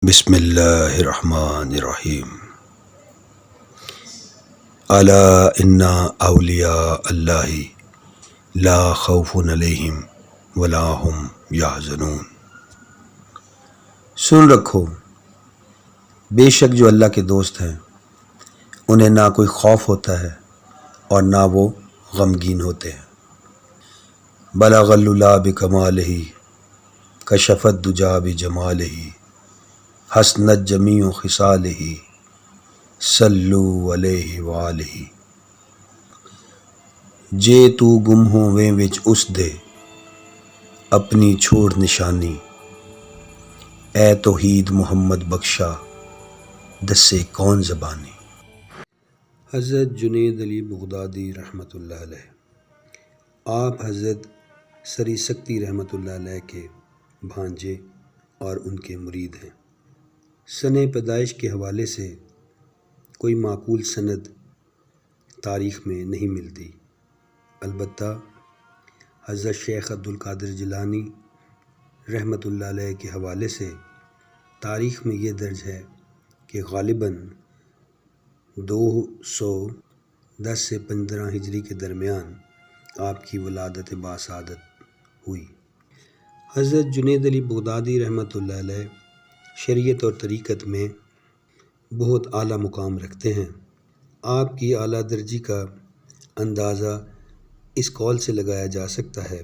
بسم اللہ الرحمن الرحیم۔ الا ان اولیاء اللہ لا خوف علیہم ولا هم یحزنون۔ سن رکھو، بے شک جو اللہ کے دوست ہیں انہیں نہ کوئی خوف ہوتا ہے اور نہ وہ غمگین ہوتے ہیں۔ بلغ العلا بکمالہ کشف الدجی بجمالہ حسنت جمیع خصالہ صلو علیہ وآلہ۔ جے تو گم ہوویں وچ اس دے اپنی چھوڑ نشانی، اے توحید محمد بخشا دسے کون زبانی۔ حضرت جنید علی بغدادی رحمۃ اللہ علیہ۔ آپ حضرت سری سکتی رحمۃ اللہ علیہ کے بھانجے اور ان کے مرید ہیں۔ سن پیدائش کے حوالے سے کوئی معقول سند تاریخ میں نہیں ملتی، البتہ حضرت شیخ عبدالقادر جیلانی رحمۃ اللہ علیہ کے حوالے سے تاریخ میں یہ درج ہے کہ غالباً 210 سے 15 ہجری کے درمیان آپ کی ولادت باسعادت ہوئی۔ حضرت جنید علی بغدادی رحمۃ اللہ علیہ شریعت اور طریقت میں بہت اعلیٰ مقام رکھتے ہیں۔ آپ کی اعلیٰ درجی کا اندازہ اس قول سے لگایا جا سکتا ہے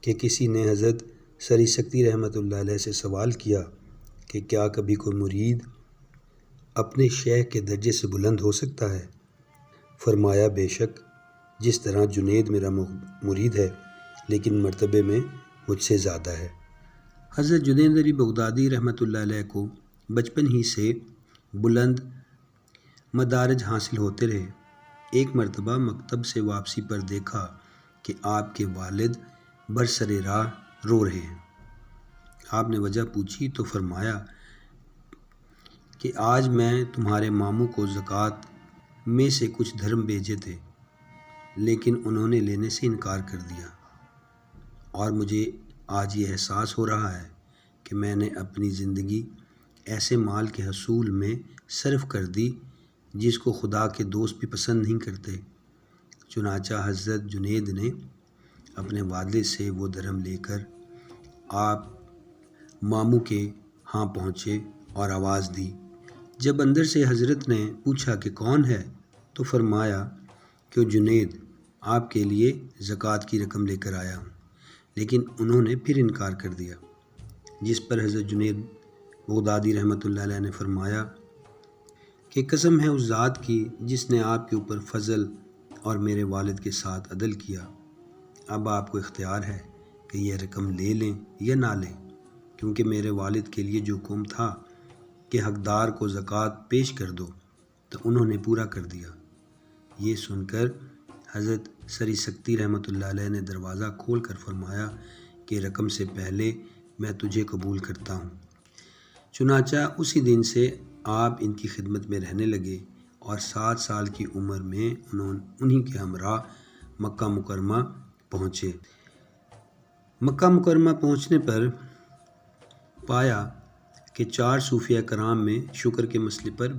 کہ کسی نے حضرت سری سکتی رحمۃ اللہ علیہ سے سوال کیا کہ کیا کبھی کوئی مرید اپنے شیخ کے درجے سے بلند ہو سکتا ہے؟ فرمایا بے شک، جس طرح جنید میرا مرید ہے لیکن مرتبے میں مجھ سے زیادہ ہے۔ حضرت جنید علی بغدادی رحمۃ اللہ علیہ کو بچپن ہی سے بلند مدارج حاصل ہوتے رہے۔ ایک مرتبہ مکتب سے واپسی پر دیکھا کہ آپ کے والد برسر راہ رو رہے ہیں۔ آپ نے وجہ پوچھی تو فرمایا کہ آج میں تمہارے ماموں کو زکوٰۃ میں سے کچھ دھرم بھیجے تھے لیکن انہوں نے لینے سے انکار کر دیا، اور مجھے آج یہ احساس ہو رہا ہے کہ میں نے اپنی زندگی ایسے مال کے حصول میں صرف کر دی جس کو خدا کے دوست بھی پسند نہیں کرتے۔ چنانچہ حضرت جنید نے اپنے والد سے وہ دھرم لے کر آپ ماموں کے ہاں پہنچے اور آواز دی۔ جب اندر سے حضرت نے پوچھا کہ کون ہے تو فرمایا کہ جنید آپ کے لیے زکوٰۃ کی رقم لے کر آیا ہوں، لیکن انہوں نے پھر انکار کر دیا، جس پر حضرت جنید بغدادی رحمۃ اللہ علیہ نے فرمایا کہ قسم ہے اس ذات کی جس نے آپ کے اوپر فضل اور میرے والد کے ساتھ عدل کیا، اب آپ کو اختیار ہے کہ یہ رقم لے لیں یا نہ لیں، کیونکہ میرے والد کے لیے جو حکم تھا کہ حقدار کو زکوٰۃ پیش کر دو تو انہوں نے پورا کر دیا۔ یہ سن کر حضرت سری سکتی رحمۃ اللہ علیہ نے دروازہ کھول کر فرمایا کہ رقم سے پہلے میں تجھے قبول کرتا ہوں۔ چنانچہ اسی دن سے آپ ان کی خدمت میں رہنے لگے اور 7 سال کی عمر میں انہی کے ہمراہ مکہ مکرمہ پہنچے۔ مکہ مکرمہ پہنچنے پر پایا کہ 4 صوفیہ کرام میں شکر کے مسئلے پر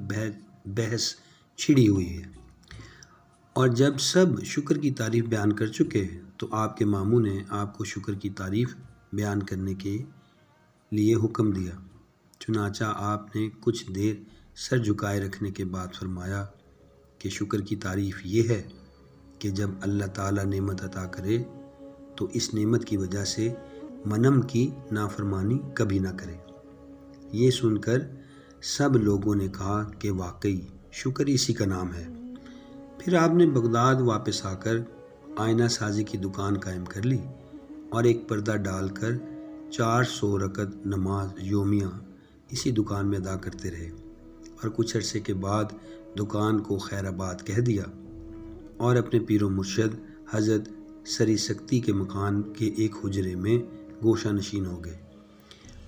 بحث چھڑی ہوئی ہے، اور جب سب شکر کی تعریف بیان کر چکے تو آپ کے ماموں نے آپ کو شکر کی تعریف بیان کرنے کے لیے حکم دیا۔ چنانچہ آپ نے کچھ دیر سر جھکائے رکھنے کے بعد فرمایا کہ شکر کی تعریف یہ ہے کہ جب اللہ تعالیٰ نعمت عطا کرے تو اس نعمت کی وجہ سے منم کی نافرمانی کبھی نہ کرے۔ یہ سن کر سب لوگوں نے کہا کہ واقعی شکر اسی کا نام ہے۔ پھر آپ نے بغداد واپس آ کر آئینہ سازی کی دکان قائم کر لی اور ایک پردہ ڈال کر 400 رکعت نماز یومیہ اسی دکان میں ادا کرتے رہے، اور کچھ عرصے کے بعد دکان کو خیر آباد کہہ دیا اور اپنے پیر و مرشد حضرت سری سکتی کے مکان کے ایک حجرے میں گوشہ نشین ہو گئے،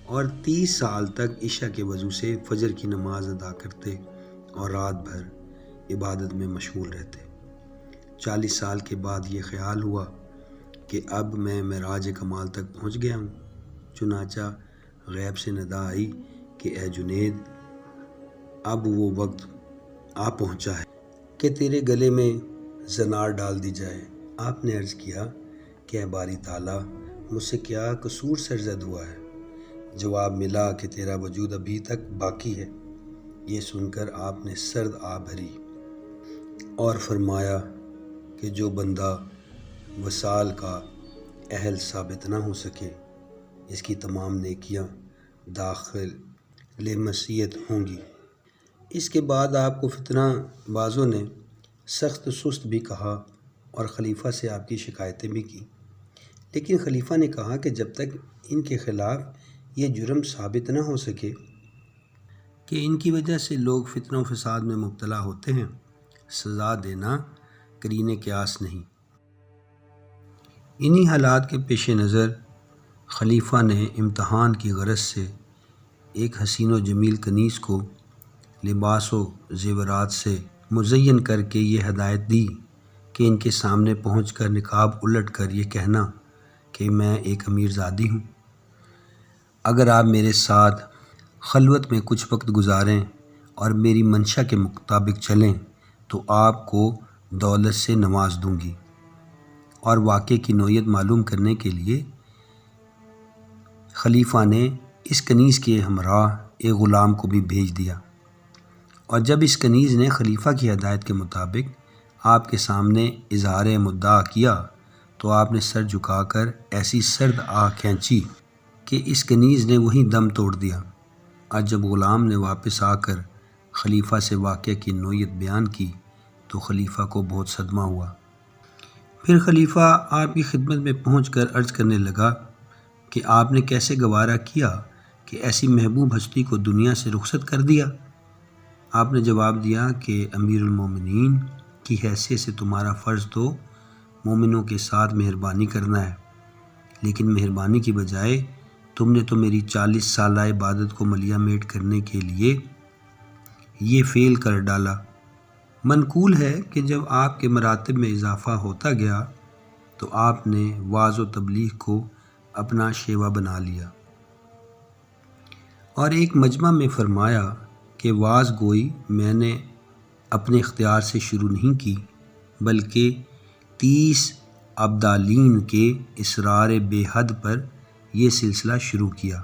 اور 30 سال تک عشاء کے وضو سے فجر کی نماز ادا کرتے اور رات بھر عبادت میں مشغول رہتے۔ 40 سال کے بعد یہ خیال ہوا کہ اب میں معراج کمال تک پہنچ گیا ہوں۔ چنانچہ غیب سے ندا آئی کہ کہ اے جنید، اب وہ وقت آ پہنچا ہے کہ تیرے گلے میں زنار ڈال دی جائے۔ آپ نے عرض کیا کہ اے باری تعالیٰ، مجھ سے کیا قصور سرزد ہوا ہے؟ جواب ملا کہ تیرا وجود ابھی تک باقی ہے۔ یہ سن کر آپ نے سرد آہ بھری اور فرمایا کہ جو بندہ وصال کا اہل ثابت نہ ہو سکے، اس کی تمام نیکیاں داخل مسیت ہوں گی۔ اس کے بعد آپ کو فتنہ بازوں نے سخت سست بھی کہا اور خلیفہ سے آپ کی شکایتیں بھی کی، لیکن خلیفہ نے کہا کہ جب تک ان کے خلاف یہ جرم ثابت نہ ہو سکے کہ ان کی وجہ سے لوگ فتنہ و فساد میں مبتلا ہوتے ہیں، سزا دینا قرین قیاس نہیں۔ انہی حالات کے پیش نظر خلیفہ نے امتحان کی غرض سے ایک حسین و جمیل کنیز کو لباس و زیورات سے مزین کر کے یہ ہدایت دی کہ ان کے سامنے پہنچ کر نقاب الٹ کر یہ کہنا کہ میں ایک امیر زادی ہوں۔ اگر آپ میرے ساتھ خلوت میں کچھ وقت گزاریں اور میری منشا کے مطابق چلیں تو آپ کو دولت سے نواز دوں گی۔ اور واقعے کی نوعیت معلوم کرنے کے لیے خلیفہ نے اس کنیز کے ہمراہ ایک غلام کو بھی بھیج دیا، اور جب اس کنیز نے خلیفہ کی ہدایت کے مطابق آپ کے سامنے اظہار مدعا کیا تو آپ نے سر جھکا کر ایسی سرد آہ کھینچی کہ اس کنیز نے وہیں دم توڑ دیا۔ اور جب غلام نے واپس آ کر خلیفہ سے واقعے کی نوعیت بیان کی تو خلیفہ کو بہت صدمہ ہوا۔ پھر خلیفہ آپ کی خدمت میں پہنچ کر عرض کرنے لگا کہ آپ نے کیسے گوارا کیا کہ ایسی محبوب ہستی کو دنیا سے رخصت کر دیا؟ آپ نے جواب دیا کہ امیر المومنین کی حیثیت سے تمہارا فرض تو مومنوں کے ساتھ مہربانی کرنا ہے، لیکن مہربانی کی بجائے تم نے تو میری 40 سالہ عبادت کو ملیا میٹ کرنے کے لیے یہ فعل کر ڈالا۔ منقول ہے کہ جب آپ کے مراتب میں اضافہ ہوتا گیا تو آپ نے وعظ و تبلیغ کو اپنا شیوا بنا لیا، اور ایک مجمع میں فرمایا کہ وعظ گوئی میں نے اپنے اختیار سے شروع نہیں کی، بلکہ 30 ابدالین کے اصرار بے حد پر یہ سلسلہ شروع کیا،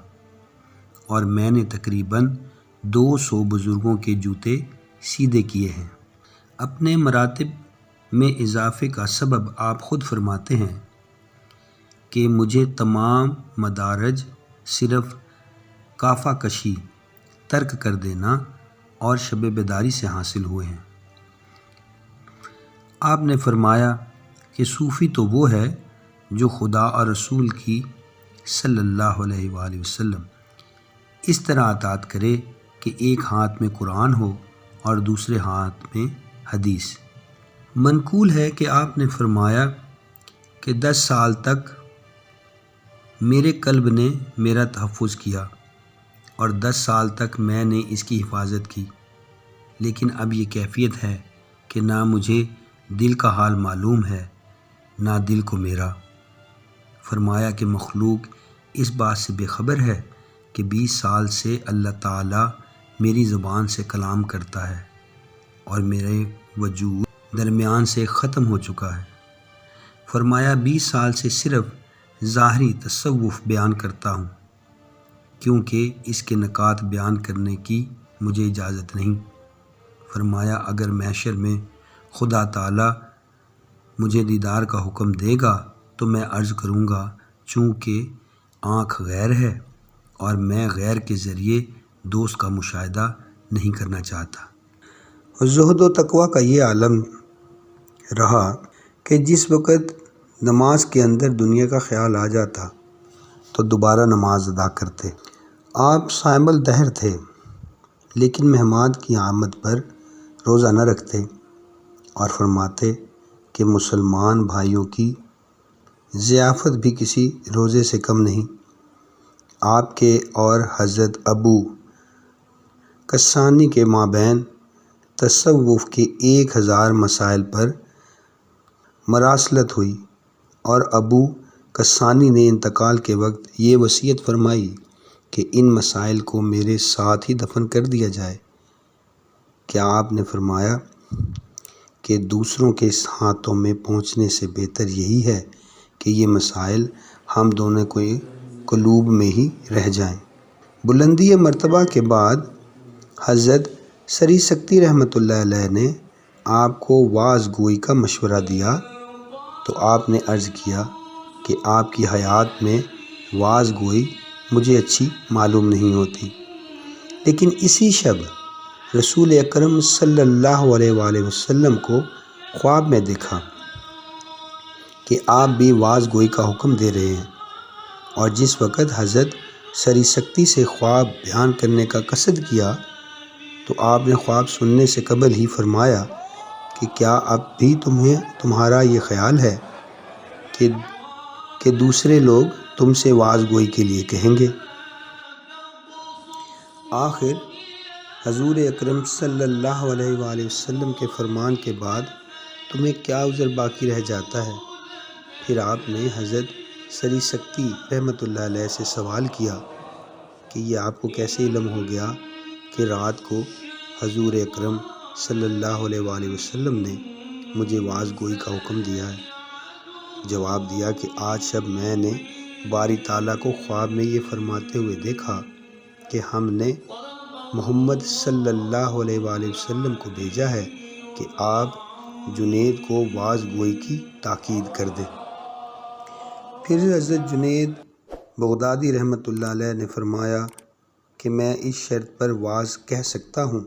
اور میں نے تقریباً 200 بزرگوں کے جوتے سیدھے کیے ہیں۔ اپنے مراتب میں اضافے کا سبب آپ خود فرماتے ہیں کہ مجھے تمام مدارج صرف کافہ کشی ترک کر دینا اور شب بیداری سے حاصل ہوئے ہیں۔ آپ نے فرمایا کہ صوفی تو وہ ہے جو خدا اور رسول کی صلی اللہ علیہ وآلہ وسلم اس طرح اطاعت کرے کہ ایک ہاتھ میں قرآن ہو اور دوسرے ہاتھ میں حدیث۔ منقول ہے کہ آپ نے فرمایا کہ 10 سال تک میرے قلب نے میرا تحفظ کیا اور 10 سال تک میں نے اس کی حفاظت کی، لیکن اب یہ کیفیت ہے کہ نہ مجھے دل کا حال معلوم ہے نہ دل کو میرا۔ فرمایا کہ مخلوق اس بات سے بے خبر ہے کہ 20 سال سے اللہ تعالیٰ میری زبان سے کلام کرتا ہے اور میرے وجود درمیان سے ختم ہو چکا ہے۔ فرمایا 20 سال سے صرف ظاہری تصوف بیان کرتا ہوں، کیونکہ اس کے نکات بیان کرنے کی مجھے اجازت نہیں۔ فرمایا اگر محشر میں خدا تعالیٰ مجھے دیدار کا حکم دے گا تو میں عرض کروں گا چونکہ آنکھ غیر ہے اور میں غیر کے ذریعے دوست کا مشاہدہ نہیں کرنا چاہتا۔ زہد و تقویٰ کا یہ عالم رہا کہ جس وقت نماز کے اندر دنیا کا خیال آ جاتا تو دوبارہ نماز ادا کرتے۔ آپ صائم الدہر تھے، لیکن مہمان کی آمد پر روزہ نہ رکھتے اور فرماتے کہ مسلمان بھائیوں کی ضیافت بھی کسی روزے سے کم نہیں۔ آپ کے اور حضرت ابو کسانی کے مابین تصوف کے 1000 مسائل پر مراسلت ہوئی، اور ابو کسانی نے انتقال کے وقت یہ وصیت فرمائی کہ ان مسائل کو میرے ساتھ ہی دفن کر دیا جائے؟ کیا آپ نے فرمایا کہ دوسروں کے ہاتھوں میں پہنچنے سے بہتر یہی ہے کہ یہ مسائل ہم دونوں کے قلوب میں ہی رہ جائیں؟ بلندی مرتبہ کے بعد حضرت سری سکتی رحمۃ اللہ علیہ نے آپ کو واعظ گوئی کا مشورہ دیا تو آپ نے عرض کیا کہ آپ کی حیات میں واعظ گوئی مجھے اچھی معلوم نہیں ہوتی، لیکن اسی شب رسول اکرم صلی اللہ علیہ وآلہ وسلم کو خواب میں دیکھا کہ آپ بھی واعظ گوئی کا حکم دے رہے ہیں، اور جس وقت حضرت سری سکتی سے خواب بیان کرنے کا قصد کیا تو آپ نے خواب سننے سے قبل ہی فرمایا کہ کیا اب بھی تمہارا یہ خیال ہے کہ دوسرے لوگ تم سے واعظ گوئی کے لیے کہیں گے؟ آخر حضور اکرم صلی اللہ علیہ وآلہ وسلم کے فرمان کے بعد تمہیں کیا عذر باقی رہ جاتا ہے؟ پھر آپ نے حضرت سری سکتی رحمۃ اللہ علیہ سے سوال کیا کہ یہ آپ کو کیسے علم ہو گیا کہ رات کو حضور اکرم صلی اللہ علیہ وآلہ وسلم نے مجھے واعظ گوئی کا حکم دیا ہے؟ جواب دیا کہ آج شب میں نے باری تعالیٰ کو خواب میں یہ فرماتے ہوئے دیکھا کہ ہم نے محمد صلی اللہ علیہ وآلہ وسلم کو بھیجا ہے کہ آپ جنید کو واعظ گوئی کی تاکید کر دیں۔ پھر حضرت جنید بغدادی رحمۃ اللہ علیہ نے فرمایا کہ میں اس شرط پر واعظ کہہ سکتا ہوں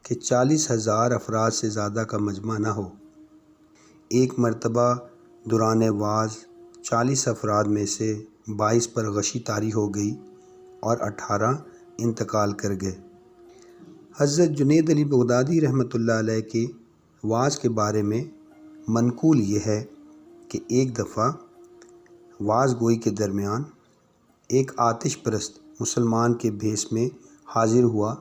کہ 40,000 افراد سے زیادہ کا مجمع نہ ہو۔ ایک مرتبہ دوران واعظ 40 افراد میں سے 22 پر غشی طاری ہو گئی اور 18 انتقال کر گئے۔ حضرت جنید علی بغدادی رحمۃ اللہ علیہ کے واعظ کے بارے میں منقول یہ ہے کہ ایک دفعہ واعظ گوئی کے درمیان ایک آتش پرست مسلمان کے بھیس میں حاضر ہوا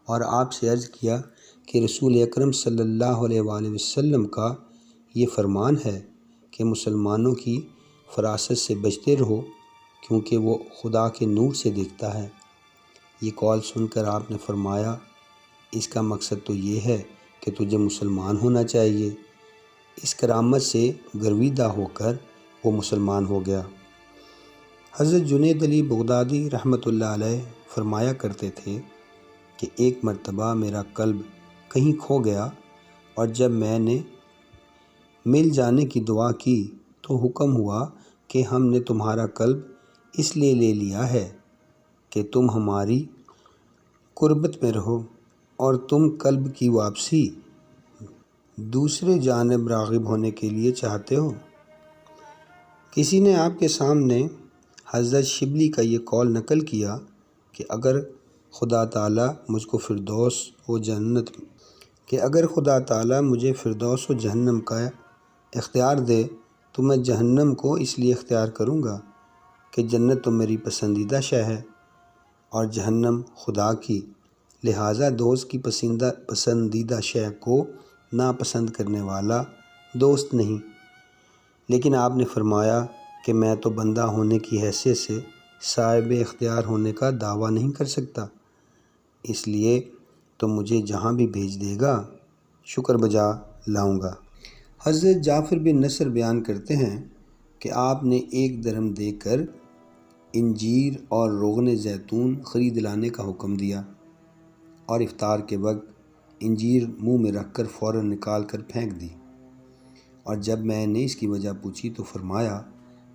اور آپ سے عرض کیا کہ رسول اکرم صلی اللہ علیہ وآلہ وسلم کا یہ فرمان ہے کہ مسلمانوں کی فراست سے بچتے رہو کیونکہ وہ خدا کے نور سے دیکھتا ہے۔ یہ قول سن کر آپ نے فرمایا اس کا مقصد تو یہ ہے کہ تجھے مسلمان ہونا چاہیے۔ اس کرامت سے گرویدہ ہو کر وہ مسلمان ہو گیا۔ حضرت جنید علی بغدادی رحمۃ اللہ علیہ فرمایا کرتے تھے کہ ایک مرتبہ میرا قلب کہیں کھو گیا اور جب میں نے مل جانے کی دعا کی تو حکم ہوا کہ ہم نے تمہارا قلب اس لیے لے لیا ہے کہ تم ہماری قربت میں رہو اور تم قلب کی واپسی دوسرے جانب راغب ہونے کے لیے چاہتے ہو۔ کسی نے آپ کے سامنے حضرت شبلی کا یہ قول نقل کیا کہ اگر خدا تعالیٰ مجھ کو فردوس و جہنم کا اختیار دے تو میں جہنم کو اس لیے اختیار کروں گا کہ جنت تو میری پسندیدہ شے ہے اور جہنم خدا کی، لہٰذا دوست کی پسندیدہ شے کو ناپسند کرنے والا دوست نہیں۔ لیکن آپ نے فرمایا کہ میں تو بندہ ہونے کی حیثیت سے صاحب اختیار ہونے کا دعویٰ نہیں کر سکتا، اس لیے تو مجھے جہاں بھی بھیج دے گا شکر بجا لاؤں گا۔ حضرت جعفر بن نصر بیان کرتے ہیں کہ آپ نے 1 درہم دے کر انجیر اور روغن زیتون خرید لانے کا حکم دیا اور افطار کے وقت انجیر منہ میں رکھ کر فوراً نکال کر پھینک دی، اور جب میں نے اس کی وجہ پوچھی تو فرمایا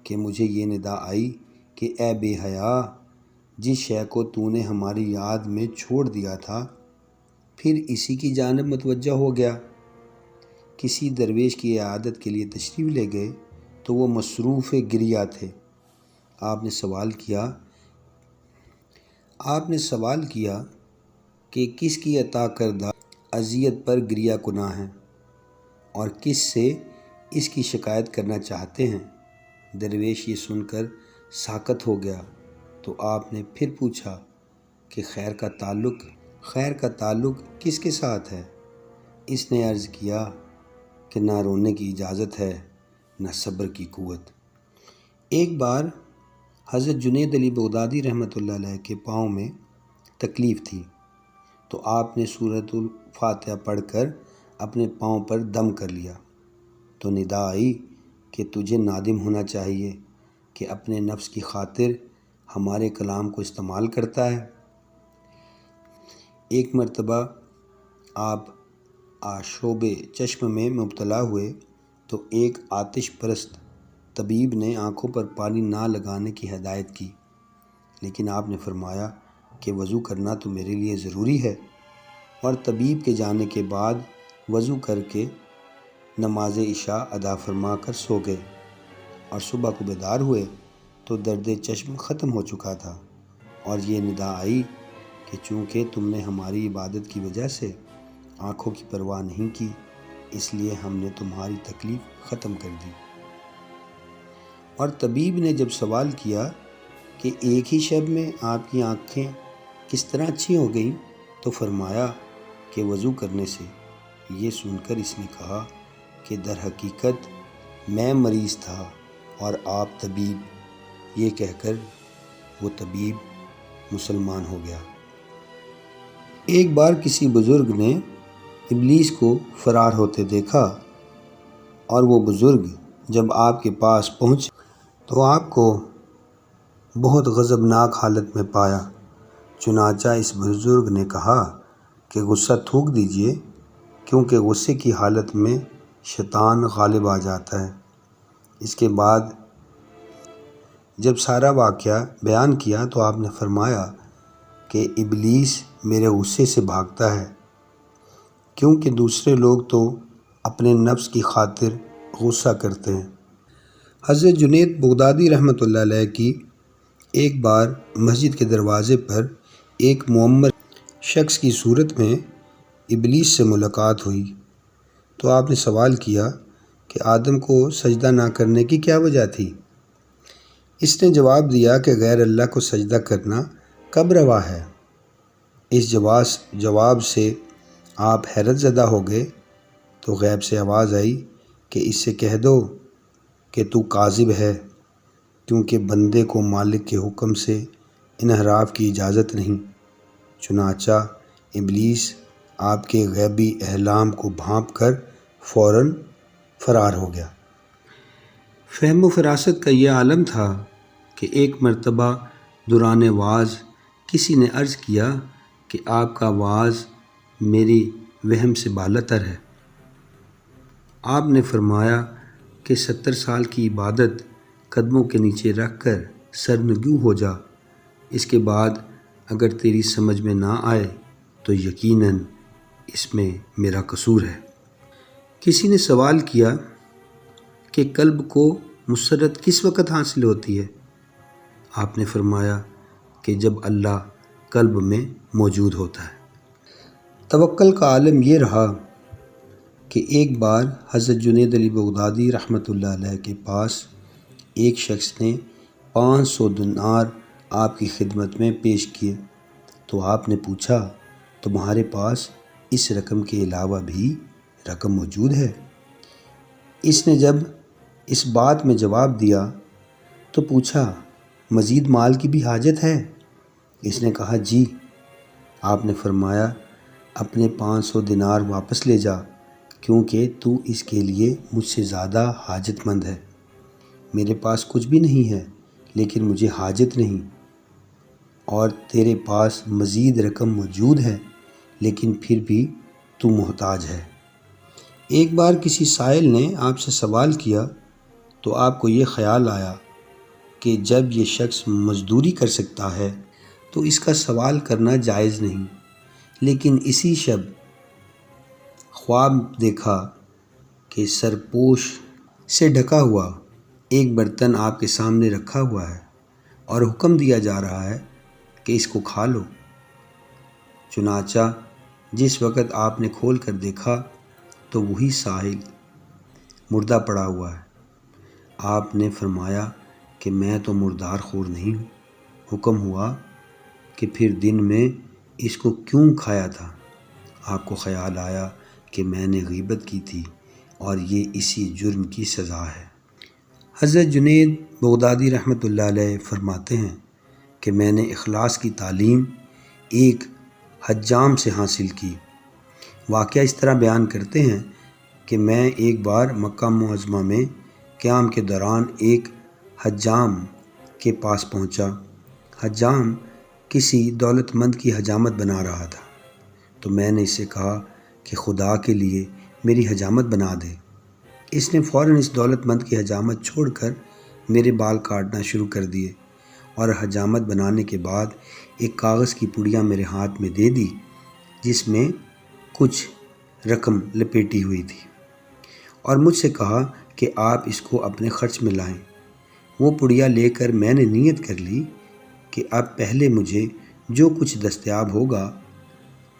کہ مجھے یہ ندا آئی کہ اے بے حیا، جس شے کو تو نے ہماری یاد میں چھوڑ دیا تھا پھر اسی کی جانب متوجہ ہو گیا۔ کسی درویش کی عیادت کے لیے تشریف لے گئے تو وہ مصروف گریہ تھے۔ آپ نے سوال کیا کہ کس کی عطا کردہ اذیت پر گریہ کناں ہے اور کس سے اس کی شکایت کرنا چاہتے ہیں؟ درویش یہ سن کر ساکت ہو گیا تو آپ نے پھر پوچھا کہ خیر کا تعلق کس کے ساتھ ہے؟ اس نے عرض کیا کہ نہ رونے کی اجازت ہے نہ صبر کی قوت۔ ایک بار حضرت جنید علی بغدادی رحمۃ اللہ علیہ کے پاؤں میں تکلیف تھی، تو آپ نے سورۃ الفاتحہ پڑھ کر اپنے پاؤں پر دم کر لیا، تو ندا آئی کہ تجھے نادم ہونا چاہیے کہ اپنے نفس کی خاطر ہمارے کلام کو استعمال کرتا ہے۔ ایک مرتبہ آپ آشوب چشم میں مبتلا ہوئے تو ایک آتش پرست طبیب نے آنکھوں پر پانی نہ لگانے کی ہدایت کی، لیکن آپ نے فرمایا کہ وضو کرنا تو میرے لیے ضروری ہے، اور طبیب کے جانے کے بعد وضو کر کے نماز عشاء ادا فرما کر سو گئے، اور صبح کو بیدار ہوئے تو درد چشم ختم ہو چکا تھا، اور یہ ندا آئی کہ چونکہ تم نے ہماری عبادت کی وجہ سے آنکھوں کی پرواہ نہیں کی، اس لیے ہم نے تمہاری تکلیف ختم کر دی۔ اور طبیب نے جب سوال کیا کہ ایک ہی شب میں آپ کی آنکھیں کس طرح اچھی ہو گئیں، تو فرمایا کہ وضو کرنے سے۔ یہ سن کر اس نے کہا کہ در حقیقت میں مریض تھا اور آپ طبیب، یہ کہہ کر وہ طبیب مسلمان ہو گیا۔ ایک بار کسی بزرگ نے ابلیس کو فرار ہوتے دیکھا، اور وہ بزرگ جب آپ کے پاس پہنچے تو آپ کو بہت غضبناک حالت میں پایا۔ چنانچہ اس بزرگ نے کہا کہ غصہ تھوک دیجئے، کیونکہ غصے کی حالت میں شیطان غالب آ جاتا ہے۔ اس کے بعد جب سارا واقعہ بیان کیا تو آپ نے فرمایا کہ ابلیس میرے غصے سے بھاگتا ہے، کیونکہ دوسرے لوگ تو اپنے نفس کی خاطر غصہ کرتے ہیں۔ حضرت جنید بغدادی رحمۃ اللہ علیہ کی ایک بار مسجد کے دروازے پر ایک معمر شخص کی صورت میں ابلیس سے ملاقات ہوئی، تو آپ نے سوال کیا کہ آدم کو سجدہ نہ کرنے کی کیا وجہ تھی؟ اس نے جواب دیا کہ غیر اللہ کو سجدہ کرنا کب روا ہے؟ اس جواب سے آپ حیرت زدہ ہو گئے، تو غیب سے آواز آئی کہ اس سے کہہ دو کہ تو کاذب ہے، کیونکہ بندے کو مالک کے حکم سے انحراف کی اجازت نہیں۔ چنانچہ ابلیس آپ کے غیبی اعلام کو بھانپ کر فوراً فرار ہو گیا۔ فہم و فراست کا یہ عالم تھا کہ ایک مرتبہ دوران وعظ کسی نے عرض کیا کہ آپ کا وعظ میری وہم سے بالاتر ہے۔ آپ نے فرمایا کہ 70 سال کی عبادت قدموں کے نیچے رکھ کر سرنگوں ہو جا، اس کے بعد اگر تیری سمجھ میں نہ آئے تو یقیناً اس میں میرا قصور ہے۔ کسی نے سوال کیا کہ قلب کو مسرت کس وقت حاصل ہوتی ہے؟ آپ نے فرمایا کہ جب اللہ قلب میں موجود ہوتا ہے۔ توکل کا عالم یہ رہا کہ ایک بار حضرت جنید علی بغدادی رحمۃ اللہ علیہ کے پاس ایک شخص نے 500 دینار آپ کی خدمت میں پیش کیے، تو آپ نے پوچھا تمہارے پاس اس رقم کے علاوہ بھی رقم موجود ہے؟ اس نے جب اس بات میں جواب دیا تو پوچھا مزید مال کی بھی حاجت ہے؟ اس نے کہا جی۔ آپ نے فرمایا اپنے 500 دینار واپس لے جا، کیونکہ تو اس کے لیے مجھ سے زیادہ حاجت مند ہے۔ میرے پاس کچھ بھی نہیں ہے، لیکن مجھے حاجت نہیں، اور تیرے پاس مزید رقم موجود ہے، لیکن پھر بھی تو محتاج ہے۔ ایک بار کسی سائل نے آپ سے سوال کیا تو آپ کو یہ خیال آیا کہ جب یہ شخص مزدوری کر سکتا ہے تو اس کا سوال کرنا جائز نہیں، لیکن اسی شب خواب دیکھا کہ سرپوش سے ڈھکا ہوا ایک برتن آپ کے سامنے رکھا ہوا ہے اور حکم دیا جا رہا ہے کہ اس کو کھا لو۔ چنانچہ جس وقت آپ نے کھول کر دیکھا تو وہی ساحل مردہ پڑا ہوا ہے۔ آپ نے فرمایا کہ میں تو مردار خور نہیں ہوں۔ حکم ہوا کہ پھر دن میں اس کو کیوں کھایا تھا؟ آپ کو خیال آیا کہ میں نے غیبت کی تھی اور یہ اسی جرم کی سزا ہے۔ حضرت جنید بغدادی رحمۃ اللہ علیہ فرماتے ہیں کہ میں نے اخلاص کی تعلیم ایک حجام سے حاصل کی۔ واقعہ اس طرح بیان کرتے ہیں کہ میں ایک بار مکہ معظمہ میں قیام کے دوران ایک حجام کے پاس پہنچا۔ حجام کسی دولت مند کی حجامت بنا رہا تھا، تو میں نے اس سے کہا کہ خدا کے لیے میری حجامت بنا دے۔ اس نے فوراً اس دولت مند کی حجامت چھوڑ کر میرے بال کاٹنا شروع کر دیے اور حجامت بنانے کے بعد ایک کاغذ کی پڑیا میرے ہاتھ میں دے دی جس میں کچھ رقم لپیٹی ہوئی تھی، اور مجھ سے کہا کہ آپ اس کو اپنے خرچ میں لائیں۔ وہ پڑیا لے کر میں نے نیت کر لی کہ اب پہلے مجھے جو کچھ دستیاب ہوگا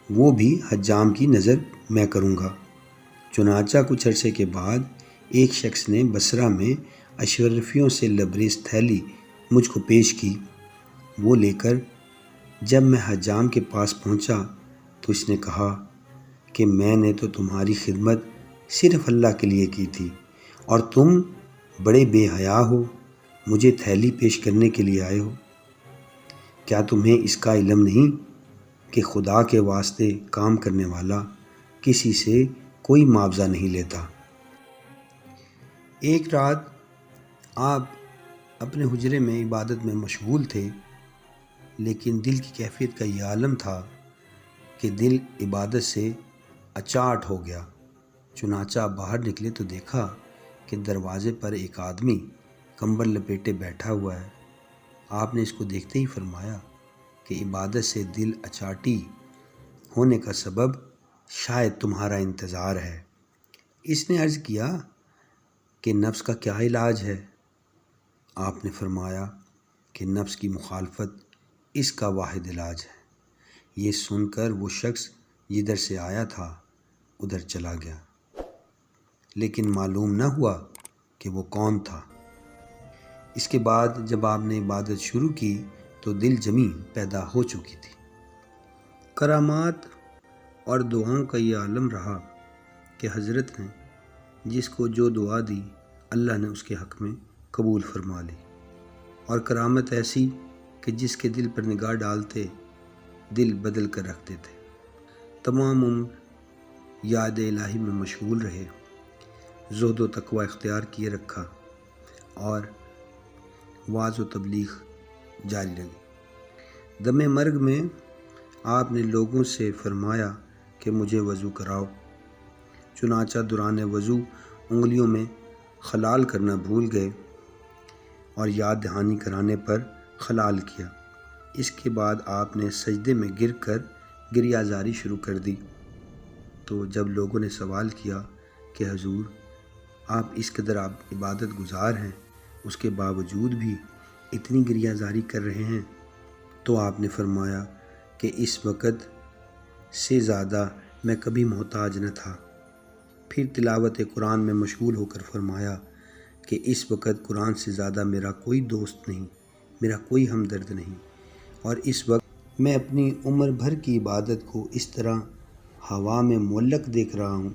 وہ بھی حجام کی نظر میں کروں گا۔ چنانچہ کچھ عرصے کے بعد ایک شخص نے بصرہ میں اشرفیوں سے لبریز تھیلی مجھ کو پیش کی۔ وہ لے کر جب میں حجام کے پاس پہنچا تو اس نے کہا کہ میں نے تو تمہاری خدمت صرف اللہ کے لیے کی تھی اور تم بڑے بے حیا ہو، مجھے تھیلی پیش کرنے کے لیے آئے ہو۔ کیا تمہیں اس کا علم نہیں کہ خدا کے واسطے کام کرنے والا کسی سے کوئی معاوضہ نہیں لیتا؟ ایک رات آپ اپنے حجرے میں عبادت میں مشغول تھے، لیکن دل کی کیفیت کا یہ عالم تھا کہ دل عبادت سے اچاٹ ہو گیا۔ چنانچہ باہر نکلے تو دیکھا کہ دروازے پر ایک آدمی کمبل لپیٹے بیٹھا ہوا ہے۔ آپ نے اس کو دیکھتے ہی فرمایا کہ عبادت سے دل اچاٹی ہونے کا سبب شاید تمہارا انتظار ہے۔ اس نے عرض کیا کہ نفس کا کیا علاج ہے؟ آپ نے فرمایا کہ نفس کی مخالفت اس کا واحد علاج ہے۔ یہ سن کر وہ شخص جدھر سے آیا تھا ادھر چلا گیا، لیکن معلوم نہ ہوا کہ وہ کون تھا۔ اس کے بعد جب آپ نے عبادت شروع کی تو دل جمی پیدا ہو چکی تھی۔ کرامات اور دعاؤں کا یہ عالم رہا کہ حضرت نے جس کو جو دعا دی اللہ نے اس کے حق میں قبول فرما لی، اور کرامت ایسی کہ جس کے دل پر نگاہ ڈالتے دل بدل کر رکھ دیتے۔ تمام عمر یاد الہی میں مشغول رہے، زہد و تقوی اختیار کیے رکھا اور وعظ و تبلیغ جاری رہی۔ دم مرگ میں آپ نے لوگوں سے فرمایا کہ مجھے وضو کراؤ۔ چنانچہ دوران وضو انگلیوں میں خلال کرنا بھول گئے اور یاد دہانی کرانے پر خلال کیا۔ اس کے بعد آپ نے سجدے میں گر کر گریہ زاری شروع کر دی، تو جب لوگوں نے سوال کیا کہ حضور آپ اس قدر عبادت گزار ہیں، اس کے باوجود بھی اتنی گریہ زاری کر رہے ہیں، تو آپ نے فرمایا کہ اس وقت سے زیادہ میں کبھی محتاج نہ تھا۔ پھر تلاوت قرآن میں مشغول ہو کر فرمایا کہ اس وقت قرآن سے زیادہ میرا کوئی دوست نہیں، میرا کوئی ہمدرد نہیں، اور اس وقت میں اپنی عمر بھر کی عبادت کو اس طرح ہوا میں معلق دیکھ رہا ہوں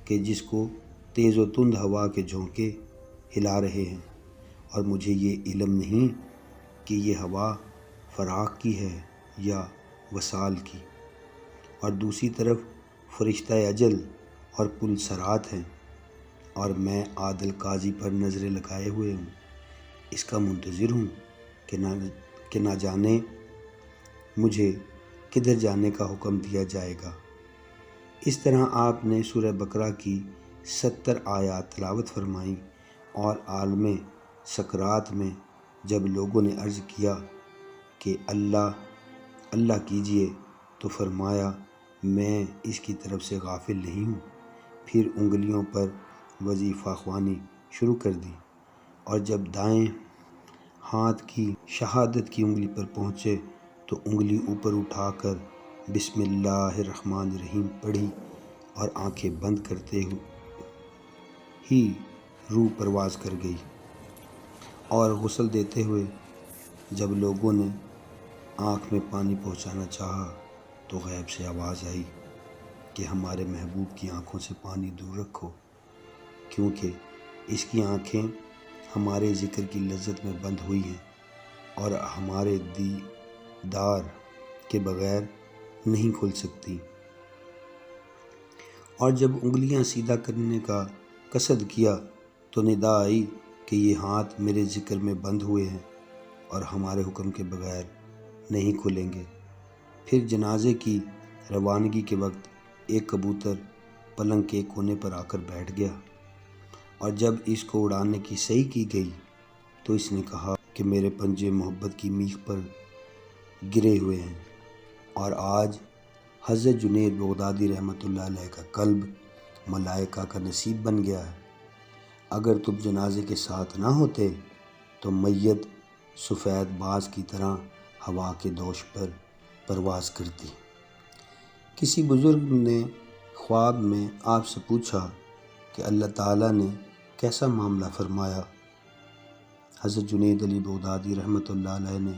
کہ جس کو تیز و تند ہوا کے جھونکے ہلا رہے ہیں، اور مجھے یہ علم نہیں کہ یہ ہوا فراق کی ہے یا وصال کی، اور دوسری طرف فرشتہ اجل اور پل صراط ہیں، اور میں عادل قاضی پر نظریں لگائے ہوئے ہوں، اس کا منتظر ہوں کہ نہ جانے مجھے کدھر جانے کا حکم دیا جائے گا۔ اس طرح آپ نے سورہ بقرہ کی 70 آیات تلاوت فرمائیں، اور عالم سکرات میں جب لوگوں نے عرض کیا کہ اللہ کیجیے تو فرمایا میں اس کی طرف سے غافل نہیں ہوں۔ پھر انگلیوں پر وظیفہ خوانی شروع کر دی، اور جب دائیں ہاتھ کی شہادت کی انگلی پر پہنچے تو انگلی اوپر اٹھا کر بسم اللہ الرحمن الرحیم پڑھی، اور آنکھیں بند کرتے ہی روح پرواز کر گئی۔ اور غسل دیتے ہوئے جب لوگوں نے آنکھ میں پانی پہنچانا چاہا تو غیب سے آواز آئی کہ ہمارے محبوب کی آنکھوں سے پانی دور رکھو، کیونکہ اس کی آنکھیں ہمارے ذکر کی لذت میں بند ہوئی ہیں اور ہمارے دیدار کے بغیر نہیں کھل سکتی۔ اور جب انگلیاں سیدھا کرنے کا قصد کیا تو ندا آئی کہ یہ ہاتھ میرے ذکر میں بند ہوئے ہیں اور ہمارے حکم کے بغیر نہیں کھلیں گے۔ پھر جنازے کی روانگی کے وقت ایک کبوتر پلنگ کے کونے پر آ کر بیٹھ گیا، اور جب اس کو اڑانے کی صحیح کی گئی تو اس نے کہا کہ میرے پنجے محبت کی میخ پر گرے ہوئے ہیں، اور آج حضرت جنید بغدادی رحمۃ اللہ علیہ کا قلب ملائکہ کا نصیب بن گیا ہے۔ اگر تم جنازے کے ساتھ نہ ہوتے تو میت سفید باز کی طرح ہوا کے دوش پر پرواز کرتی۔ کسی بزرگ نے خواب میں آپ سے پوچھا کہ اللہ تعالیٰ نے کیسا معاملہ فرمایا؟ حضرت جنید علی بغدادی رحمۃ اللہ علیہ نے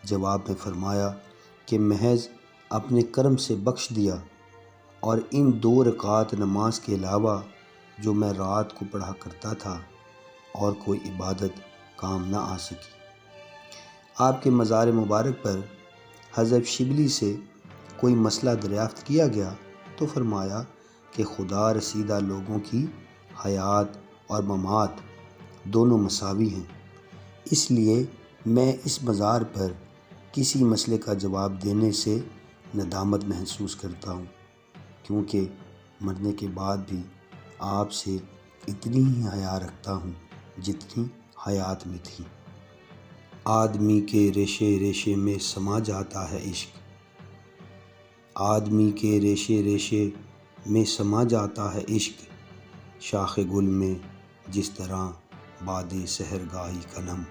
جواب میں فرمایا کہ محض اپنے کرم سے بخش دیا، اور ان 2 رکعات نماز کے علاوہ جو میں رات کو پڑھا کرتا تھا اور کوئی عبادت کام نہ آ سکی۔ آپ کے مزار مبارک پر حضرت شبلی سے کوئی مسئلہ دریافت کیا گیا تو فرمایا کہ خدا رسیدہ لوگوں کی حیات اور ممات دونوں مساوی ہیں، اس لیے میں اس مزار پر کسی مسئلے کا جواب دینے سے ندامت محسوس کرتا ہوں، کیونکہ مرنے کے بعد بھی آپ سے اتنی ہی حیا رکھتا ہوں جتنی حیات میں تھی۔ آدمی کے ریشے ریشے میں سما جاتا ہے عشق، آدمی کے ریشے ریشے میں سما جاتا ہے عشق، شاخ گل میں جس طرح باد سحرگاہی کا نم۔